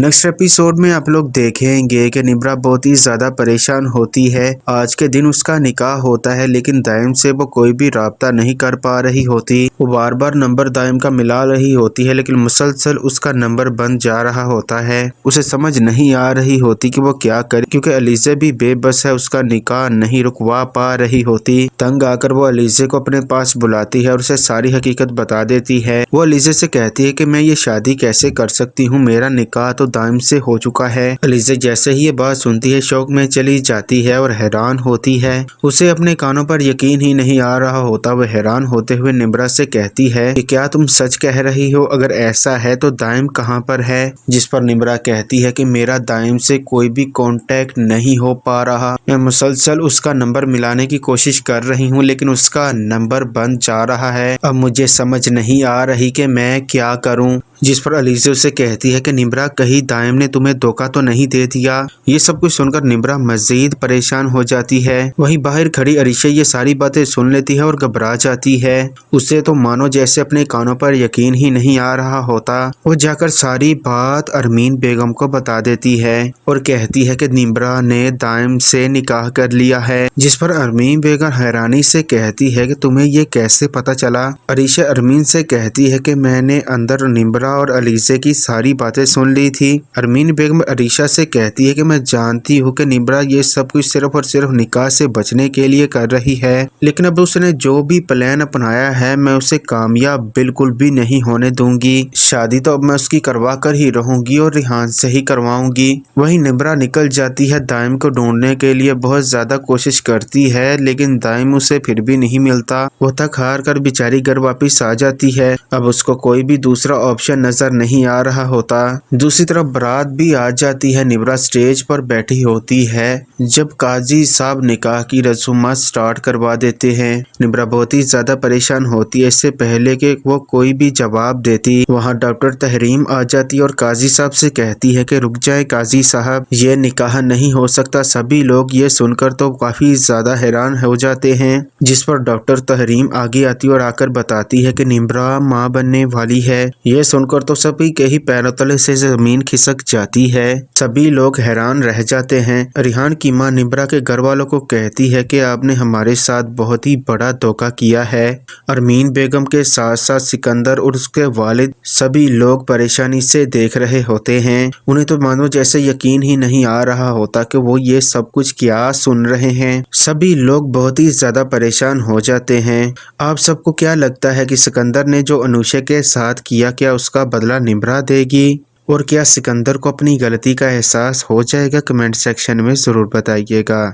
Next episode میں آپ لوگ دیکھیں گے کہ نمرا بہت ہی زیادہ پریشان ہوتی ہے۔ آج کے دن اس کا نکاح ہوتا ہے لیکن دائم سے وہ کوئی بھی رابطہ نہیں کر پا رہی ہوتی۔ وہ بار بار نمبر دائم کا ملا رہی ہوتی ہے لیکن مسلسل اس کا نمبر بند جا رہا ہوتا ہے۔ اسے سمجھ نہیں آ رہی ہوتی کہ وہ کیا کرے کیونکہ علیزہ بھی بے بس ہے، اس کا نکاح نہیں رکوا پا رہی ہوتی۔ تنگ آ کر وہ علیزہ کو اپنے پاس بلاتی ہے اور اسے ساری حقیقت بتا دیتی ہے۔ وہ علیزہ سے کہتی ہے کہ میں یہ شادی کیسے کر سکتی ہوں، میرا نکاح تو دائم سے ہو چکا ہے۔ علیزہ جیسے ہی یہ بات سنتی ہے شوق میں چلی جاتی ہے اور حیران ہوتی ہے۔ اسے اپنے کانوں پر یقین ہی نہیں آ رہا ہوتا۔ وہ حیران ہوتے ہوئے نمرا سے کہتی ہے کہ کیا تم سچ کہہ رہی ہو؟ اگر ایسا ہے تو دائم کہاں پر ہے؟ جس پر نمرا کہتی ہے کہ میرا دائم سے کوئی بھی کانٹیکٹ نہیں ہو پا رہا۔ میں مسلسل اس کا نمبر ملانے کی کوشش کر رہی ہوں لیکن اس کا نمبر بند جا رہا ہے۔ اب مجھے سمجھ نہیں آ رہی کہ میں کیا کروں۔ جس پر علیزہ اسے کہتی ہے کہ نمرا کہیں دائم نے تمہیں دھوکہ تو نہیں دے دیا؟ یہ سب کچھ سن کر نمرا مزید پریشان ہو جاتی ہے۔ وہیں باہر کھڑی عریشہ یہ ساری باتیں سن لیتی ہے اور گھبرا جاتی ہے۔ اسے تو مانو جیسے اپنے کانوں پر یقین ہی نہیں آ رہا ہوتا۔ وہ جا کر ساری بات ارمین بیگم کو بتا دیتی ہے اور کہتی ہے کہ نمرا نے دائم سے نکاح کر لیا ہے۔ جس پر ارمین بیگم حیرانی سے کہتی ہے کہ تمہیں یہ کیسے پتا چلا؟ عریشہ ارمین سے کہتی ہے کہ میں نے اندر نمرا اور علیزہ کی ساری باتیں سن لی تھی۔ ارمین بیگم عریشہ سے کہتی ہے کہ میں جانتی ہوں کہ نمرا یہ سب کچھ صرف اور صرف نکاح سے بچنے کے لیے کر رہی ہے لیکن اب اس نے جو بھی پلان اپنایا ہے میں اسے کامیاب بالکل بھی نہیں ہونے دوں گی۔ شادی تو اب میں اس کی کروا کر ہی رہوں گی اور ریحان سے ہی کرواؤں گی۔ وہیں نمرا نکل جاتی ہے دائم کو ڈھونڈنے کے لیے، بہت زیادہ کوشش کرتی ہے لیکن دائم اسے پھر بھی نہیں ملتا۔ وہ تھک ہار کر بیچاری گھر واپس آ جاتی ہے۔ اب اس کو کوئی بھی دوسرا آپشن نظر نہیں آ رہا ہوتا۔ دوسری طرف برات بھی آ جاتی ہے۔ نمرا سٹیج پر بیٹھی ہوتی ہے جب قاضی صاحب نکاح کی رسومات سٹارٹ کروا دیتے ہیں۔ نمرا بہت ہی زیادہ پریشان ہوتی ہے۔ اس سے پہلے کہ وہ کوئی بھی جواب دیتی وہاں ڈاکٹر تحریم آ جاتی اور قاضی صاحب سے کہتی ہے کہ رک جائے قاضی صاحب، یہ نکاح نہیں ہو سکتا۔ سبھی لوگ یہ سن کر تو کافی زیادہ حیران ہو جاتے ہیں۔ جس پر ڈاکٹر تحریم آگے آتی اور آ کر بتاتی ہے کہ نمرا ماں بننے والی ہے۔ یہ سن کر تو سبھی کے ہی پیروں تلے سے زمین کھسک جاتی ہے۔ سبھی لوگ حیران رہ جاتے ہیں۔ ریحان کی ماں نمرا کے گھر والوں کو کہتی ہے کہ آپ نے ہمارے ساتھ بہت ہی بڑا دھوکہ کیا ہے۔ ارمین بیگم کے ساتھ ساتھ سکندر اور اس کے والد سبھی لوگ پریشانی سے دیکھ رہے ہوتے ہیں۔ انہیں تو مانو جیسے یقین ہی نہیں آ رہا ہوتا کہ وہ یہ سب کچھ کیا سن رہے ہیں۔ سبھی لوگ بہت ہی زیادہ پریشان ہو جاتے ہیں۔ آپ سب کو کیا لگتا ہے کہ سکندر نے جو انوشا کے ساتھ کیا اس کا بدلہ نمرا دے گی؟ اور کیا سکندر کو اپنی غلطی کا احساس ہو جائے گا؟ کمنٹ سیکشن میں ضرور بتائیے گا۔